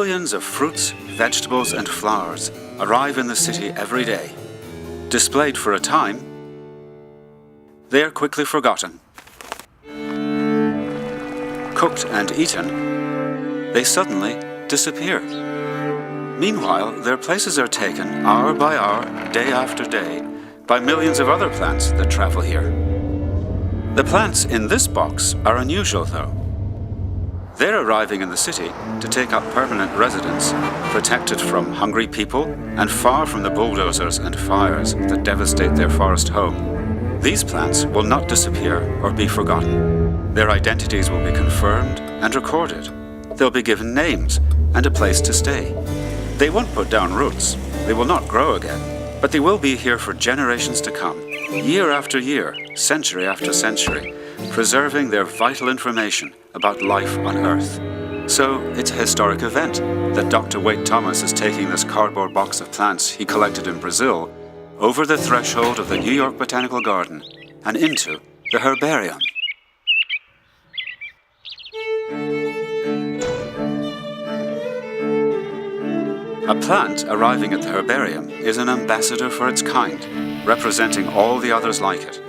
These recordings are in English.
Millions of fruits, vegetables and flowers arrive in the city every day. Displayed for a time, they are quickly forgotten. Cooked and eaten, they suddenly disappear. Meanwhile, their places are taken hour by hour, day after day, by millions of other plants that travel here. The plants in this box are unusual, though. They're arriving in the city to take up permanent residence, protected from hungry people and far from the bulldozers and fires that devastate their forest home. These plants will not disappear or be forgotten. Their identities will be confirmed and recorded. They'll be given names and a place to stay. They won't put down roots. They will not grow again, but they will be here for generations to come, year after year, century after century, preserving their vital information about life on Earth. So it's a historic event that Dr. Wade Thomas is taking this cardboard box of plants he collected in Brazil over the threshold of the New York Botanical Garden and into the Herbarium. A plant arriving at the Herbarium is an ambassador for its kind, representing all the others like it.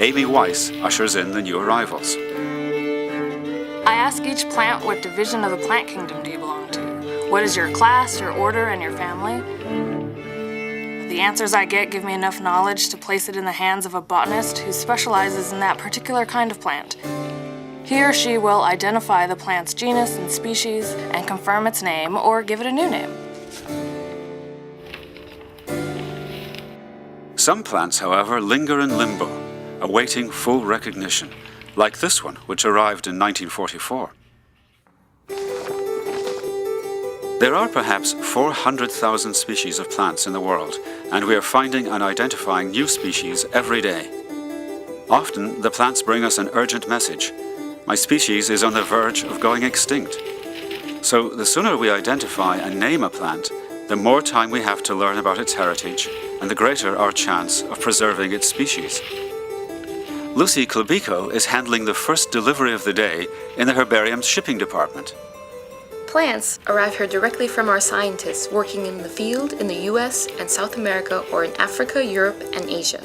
Amy Weiss ushers in the new arrivals. I ask each plant, what division of the plant kingdom do you belong to? What is your class, your order, and your family? The answers I get give me enough knowledge to place it in the hands of a botanist who specializes in that particular kind of plant. He or she will identify the plant's genus and species and confirm its name or give it a new name. Some plants, however, linger in limbo, awaiting full recognition, like this one, which arrived in 1944. There are perhaps 400,000 species of plants in the world, and we are finding and identifying new species every day. Often, the plants bring us an urgent message. My species is on the verge of going extinct. So the sooner we identify and name a plant, the more time we have to learn about its heritage, and the greater our chance of preserving its species. Lucy Klobiko is handling the first delivery of the day in the Herbarium's shipping department. Plants arrive here directly from our scientists working in the field in the US and South America or in Africa, Europe, and Asia.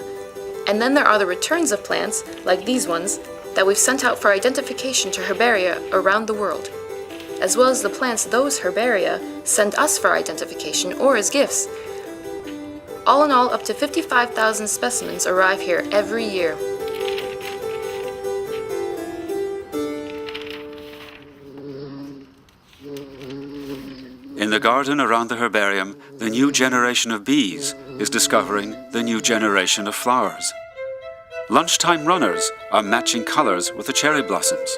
And then there are the returns of plants, like these ones, that we've sent out for identification to herbaria around the world, as well as the plants those herbaria send us for identification or as gifts. All in all, up to 55,000 specimens arrive here every year. In the garden around the Herbarium, the new generation of bees is discovering the new generation of flowers. Lunchtime runners are matching colors with the cherry blossoms.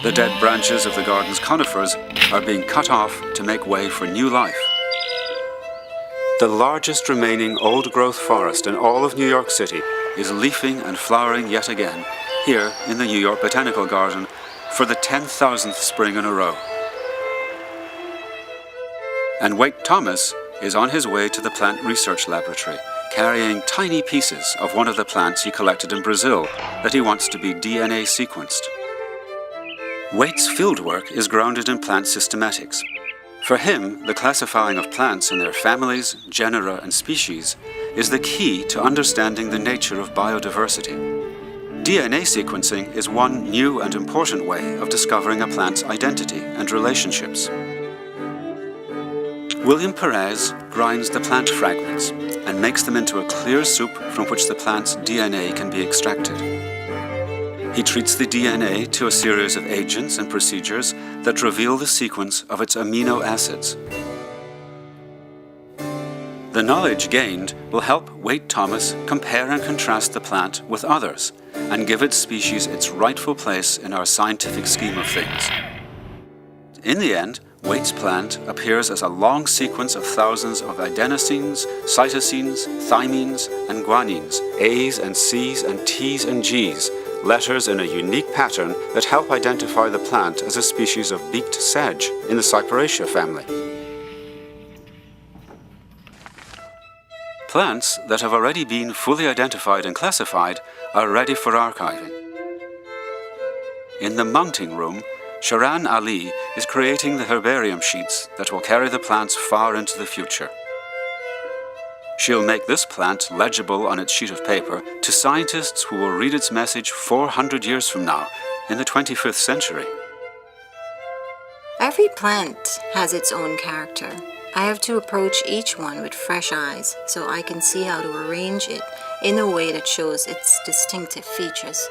The dead branches of the garden's conifers are being cut off to make way for new life. The largest remaining old-growth forest in all of New York City is leafing and flowering yet again, here in the New York Botanical Garden, for the 10,000th spring in a row. And Wade Thomas is on his way to the Plant Research Laboratory, carrying tiny pieces of one of the plants he collected in Brazil that he wants to be DNA sequenced. Wade's fieldwork is grounded in plant systematics. For him, the classifying of plants in their families, genera, and species is the key to understanding the nature of biodiversity. DNA sequencing is one new and important way of discovering a plant's identity and relationships. William Perez grinds the plant fragments and makes them into a clear soup from which the plant's DNA can be extracted. He treats the DNA to a series of agents and procedures that reveal the sequence of its amino acids. The knowledge gained will help Wade Thomas compare and contrast the plant with others and give its species its rightful place in our scientific scheme of things. In the end, Wade's plant appears as a long sequence of thousands of adenosines, cytosines, thymines, and guanines, A's and C's and T's and G's, letters in a unique pattern that help identify the plant as a species of beaked sedge in the Cyperaceae family. Plants that have already been fully identified and classified are ready for archiving. In the mounting room, Sharan Ali is creating the herbarium sheets that will carry the plants far into the future. She'll make this plant legible on its sheet of paper to scientists who will read its message 400 years from now, in the 25th century. Every plant has its own character. I have to approach each one with fresh eyes so I can see how to arrange it in a way that shows its distinctive features.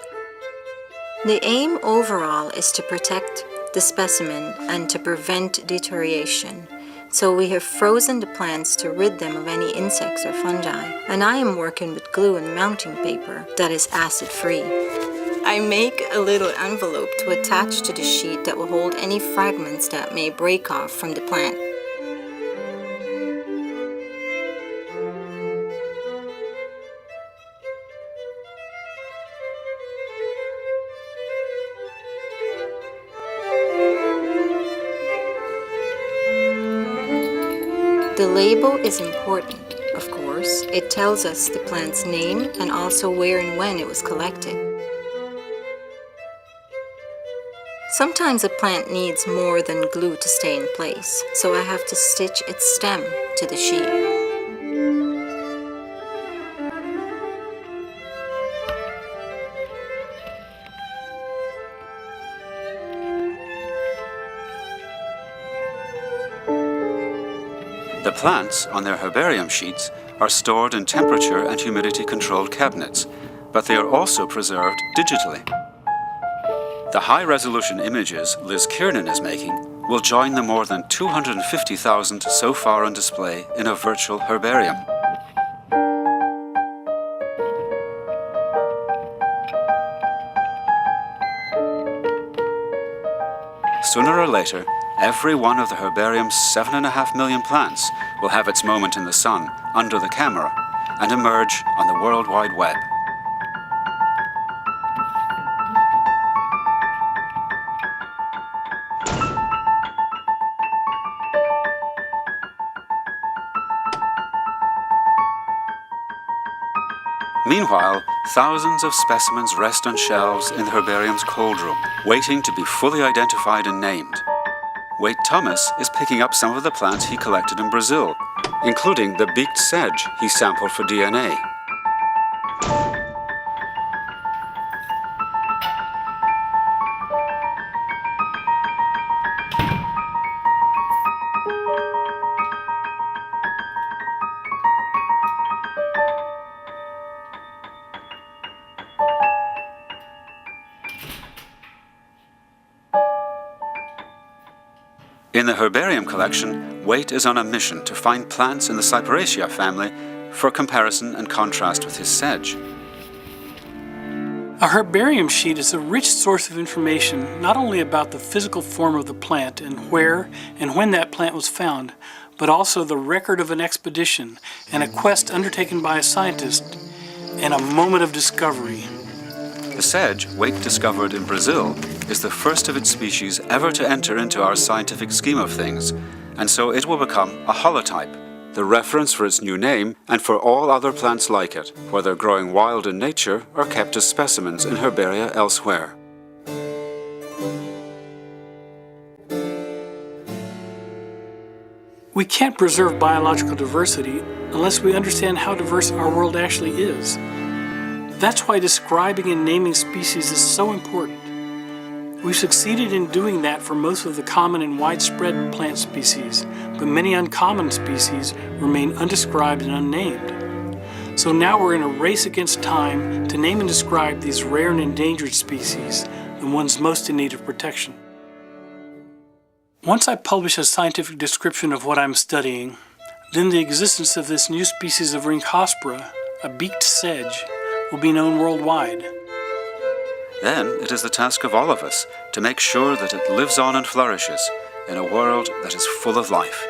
The aim overall is to protect the specimen and to prevent deterioration. So we have frozen the plants to rid them of any insects or fungi, and I am working with glue and mounting paper that is acid-free. I make a little envelope to attach to the sheet that will hold any fragments that may break off from the plant. The label is important, of course. It tells us the plant's name and also where and when it was collected. Sometimes a plant needs more than glue to stay in place, so I have to stitch its stem to the sheet. The plants on their herbarium sheets are stored in temperature and humidity controlled cabinets, but they are also preserved digitally. The high-resolution images Liz Kiernan is making will join the more than 250,000 so far on display in a virtual herbarium. Sooner or later, every one of the herbarium's 7.5 million plants will have its moment in the sun, under the camera, and emerge on the World Wide Web. Meanwhile, thousands of specimens rest on shelves in the herbarium's cold room, waiting to be fully identified and named. Wade Thomas is picking up some of the plants he collected in Brazil, including the beaked sedge he sampled for DNA. In the herbarium collection, Waite is on a mission to find plants in the Cyperaceae family for comparison and contrast with his sedge. A herbarium sheet is a rich source of information not only about the physical form of the plant and where and when that plant was found, but also the record of an expedition and a quest undertaken by a scientist and a moment of discovery. The sedge Waite discovered in Brazil is the first of its species ever to enter into our scientific scheme of things, and so it will become a holotype, the reference for its new name and for all other plants like it, whether growing wild in nature or kept as specimens in herbaria elsewhere. We can't preserve biological diversity unless we understand how diverse our world actually is. That's why describing and naming species is so important. We've succeeded in doing that for most of the common and widespread plant species, but many uncommon species remain undescribed and unnamed. So now we're in a race against time to name and describe these rare and endangered species, the ones most in need of protection. Once I publish a scientific description of what I'm studying, then the existence of this new species of Ringhospora, a beaked sedge, will be known worldwide. Then it is the task of all of us to make sure that it lives on and flourishes in a world that is full of life.